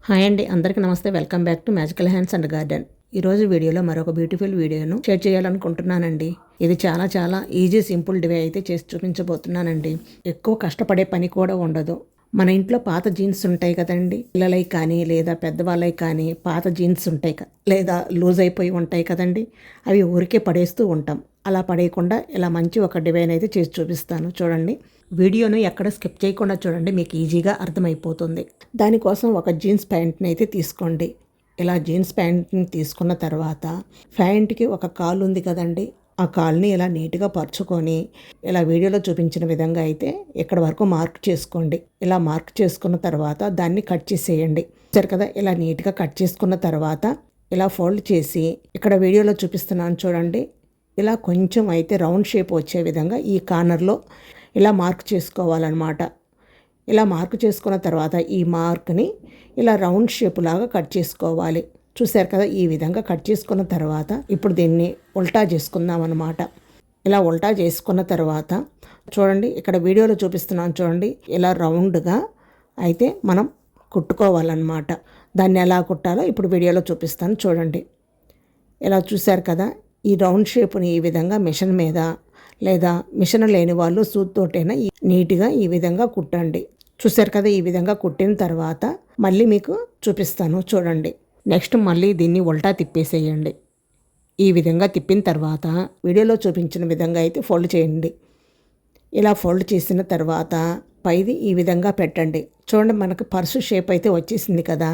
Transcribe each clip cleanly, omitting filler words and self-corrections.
Hi అండి, అందరికీ నమస్తే. Welcome back to magical hands and garden. ఈరోజు వీడియోలో మరొక బ్యూటిఫుల్ వీడియోను షేర్ చేయాలనుకుంటున్నానండి. ఇది చాలా ఈజీ సింపుల్ డివే అయితే చేసి చూపించబోతున్నానండి. ఎక్కువ కష్టపడే పని కూడా ఉండదు. మన ఇంట్లో పాత జీన్స్ ఉంటాయి కదండి, పిల్లలై కానీ లేదా పెద్దవాళ్ళై కానీ పాత జీన్స్ ఉంటాయి లేదా లూజ్ అయిపోయి ఉంటాయి కదండి, అవి ఊరికే పడేస్తూ ఉంటాం. అలా పడేయకుండా ఇలా మంచి ఒక డివైన్ అయితే చేసి చూపిస్తాను. చూడండి, వీడియోను ఎక్కడ స్కిప్ చేయకుండా చూడండి, మీకు ఈజీగా అర్థమైపోతుంది. దానికోసం ఒక జీన్స్ ప్యాంట్ని అయితే తీసుకోండి. ఇలా జీన్స్ ప్యాంట్ని తీసుకున్న తర్వాత ప్యాంట్కి ఒక కాలు ఉంది కదండి, ఆ కాల్ని ఇలా నీట్గా పరుచుకొని ఇలా వీడియోలో చూపించిన విధంగా అయితే ఇక్కడ వరకు మార్క్ చేసుకోండి. ఇలా మార్క్ చేసుకున్న తర్వాత దాన్ని కట్ చేసేయండి. సరే కదా, ఇలా నీట్గా కట్ చేసుకున్న తర్వాత ఇలా ఫోల్డ్ చేసి ఇక్కడ వీడియోలో చూపిస్తున్నాను చూడండి, ఇలా కొంచెం అయితే రౌండ్ షేప్ వచ్చే విధంగా ఈ కార్నర్లో ఇలా మార్క్ చేసుకోవాలన్నమాట. ఇలా మార్క్ చేసుకున్న తర్వాత ఈ మార్క్ని ఇలా రౌండ్ షేప్ లాగా కట్ చేసుకోవాలి. చూశారు కదా, ఈ విధంగా కట్ చేసుకున్న తర్వాత ఇప్పుడు దీన్ని ఉల్టా చేసుకుందాం అన్నమాట. ఇలా ఉల్టా చేసుకున్న తర్వాత చూడండి, ఇక్కడ వీడియోలో చూపిస్తున్నాను చూడండి, ఇలా రౌండ్గా అయితే మనం కుట్టుకోవాలన్నమాట. దాన్ని ఎలా కుట్టాలో ఇప్పుడు వీడియోలో చూపిస్తాను చూడండి. ఇలా చూశారు కదా, ఈ రౌండ్ షేప్ని ఈ విధంగా మిషన్ మీద లేదా మిషన్ లేని వాళ్ళు సూత్తోటైనా నీట్గా ఈ విధంగా కుట్టండి. చూశారు కదా, ఈ విధంగా కుట్టిన తర్వాత మళ్ళీ మీకు చూపిస్తాను చూడండి. నెక్స్ట్ మళ్ళీ దీన్ని ఉల్టా తిప్పేసేయండి. ఈ విధంగా తిప్పిన తర్వాత వీడియోలో చూపించిన విధంగా అయితే ఫోల్డ్ చేయండి. ఇలా ఫోల్డ్ చేసిన తర్వాత పైది ఈ విధంగా పెట్టండి. చూడండి, మనకు పర్సు షేప్ అయితే వచ్చేసింది కదా.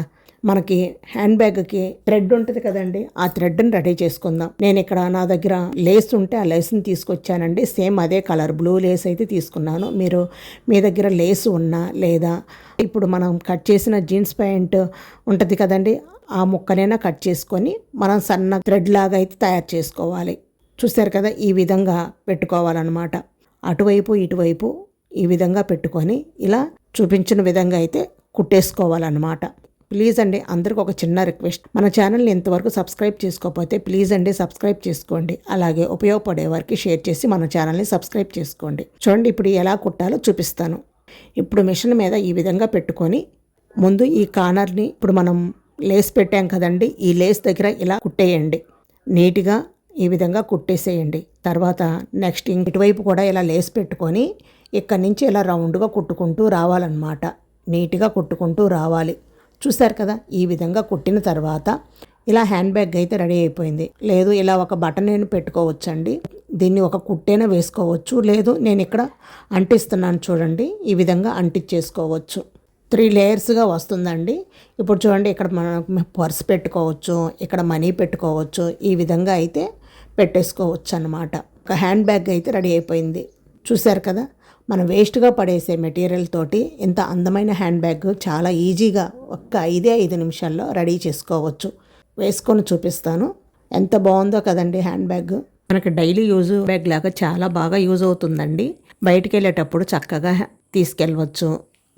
మనకి హ్యాండ్ బ్యాగ్కి థ్రెడ్ ఉంటుంది కదండి, ఆ థ్రెడ్ని రెడీ చేసుకుందాం. నేను ఇక్కడ నా దగ్గర లేస్ ఉంటే ఆ లేస్ని తీసుకొచ్చానండి. సేమ్ అదే కలర్ బ్లూ లేస్ అయితే తీసుకున్నాను. మీరు మీ దగ్గర లేస్ ఉన్నా లేదా ఇప్పుడు మనం కట్ చేసిన జీన్స్ ప్యాంట్ ఉంటుంది కదండి, ఆ ముక్కనైనా కట్ చేసుకొని మనం సన్న థ్రెడ్ లాగా అయితే తయారు చేసుకోవాలి. చూశారు కదా, ఈ విధంగా పెట్టుకోవాలన్నమాట. అటువైపు ఇటువైపు ఈ విధంగా పెట్టుకొని ఇలా చూపించిన విధంగా అయితే కుట్టేసుకోవాలన్నమాట. ప్లీజ్ అండి, అందరికి ఒక చిన్న రిక్వెస్ట్, మన ఛానల్ని ఇంతవరకు సబ్స్క్రైబ్ చేసుకోకపోతే ప్లీజ్ అండి సబ్స్క్రైబ్ చేసుకోండి. అలాగే ఉపయోగపడే వారికి షేర్ చేసి మన ఛానల్ని సబ్స్క్రైబ్ చేసుకోండి. చూడండి, ఇప్పుడు ఎలా కుట్టాలో చూపిస్తాను. ఇప్పుడు మిషన్ మీద ఈ విధంగా పెట్టుకొని ముందు ఈ కార్నర్ని ఇప్పుడు మనం లేస్ పెట్టాం కదండి, ఈ లేస్ దగ్గర ఇలా కుట్టేయండి. నీట్గా ఈ విధంగా కుట్టేసేయండి. తర్వాత నెక్స్ట్ ఇటువైపు కూడా ఇలా లేస్ పెట్టుకొని ఇక్కడి నుంచి ఇలా రౌండ్గా కుట్టుకుంటూ రావాలన్నమాట. నీట్గా కుట్టుకుంటూ రావాలి. చూశారు కదా, ఈ విధంగా కుట్టిన తర్వాత ఇలా హ్యాండ్ బ్యాగ్ అయితే రెడీ అయిపోయింది. లేదు ఇలా ఒక బటన్ నేను పెట్టుకోవచ్చండి, దీన్ని ఒక కుట్టైనా వేసుకోవచ్చు. లేదు నేను ఇక్కడ అంటిస్తున్నాను చూడండి, ఈ విధంగా అంటించేసుకోవచ్చు. 3 లేయర్స్గా వస్తుందండి. ఇప్పుడు చూడండి, ఇక్కడ మనం పర్స్ పెట్టుకోవచ్చు, ఇక్కడ మనీ పెట్టుకోవచ్చు, ఈ విధంగా అయితే పెట్టేసుకోవచ్చు అన్నమాట. ఒక హ్యాండ్ బ్యాగ్ అయితే రెడీ అయిపోయింది. చూశారు కదా, మనం వేస్ట్గా పడేసే మెటీరియల్ తోటి ఇంత అందమైన హ్యాండ్ బ్యాగ్ చాలా ఈజీగా ఒక్క 5 నిమిషాల్లో రెడీ చేసుకోవచ్చు. వేసుకొని చూపిస్తాను, ఎంత బాగుందో కదండి హ్యాండ్ బ్యాగ్. మనకి డైలీ యూజ్ బ్యాగ్ లాగా చాలా బాగా యూజ్ అవుతుందండి. బయటికి వెళ్ళేటప్పుడు చక్కగా తీసుకెళ్ళవచ్చు.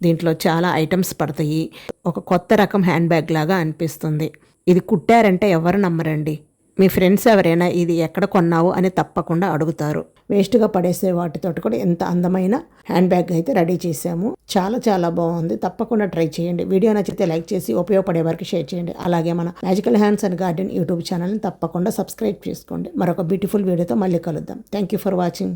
దీంట్లో చాలా ఐటమ్స్ పడతాయి. ఒక కొత్త రకం హ్యాండ్ బ్యాగ్ లాగా అనిపిస్తుంది. ఇది కుట్టారంటే ఎవరు నమ్మరండి. మీ ఫ్రెండ్స్ ఎవరైనా ఇది ఎక్కడ కొన్నావు అని తప్పకుండా అడుగుతారు. వేస్ట్గా పడేసే వాటితోటి కూడా ఎంత అందమైన హ్యాండ్ బ్యాగ్ అయితే రెడీ చేసాము. చాలా బాగుంది. తప్పకుండా ట్రై చేయండి. వీడియో నచ్చితే లైక్ చేసి ఉపయోగపడే వారికి షేర్ చేయండి. అలాగే మన magical hands and garden YouTube ఛానల్ని తప్పకుండా సబ్స్క్రైబ్ చేసుకోండి. మరొక బ్యూటిఫుల్ వీడియోతో మళ్ళీ కలుద్దాం. Thank you for watching.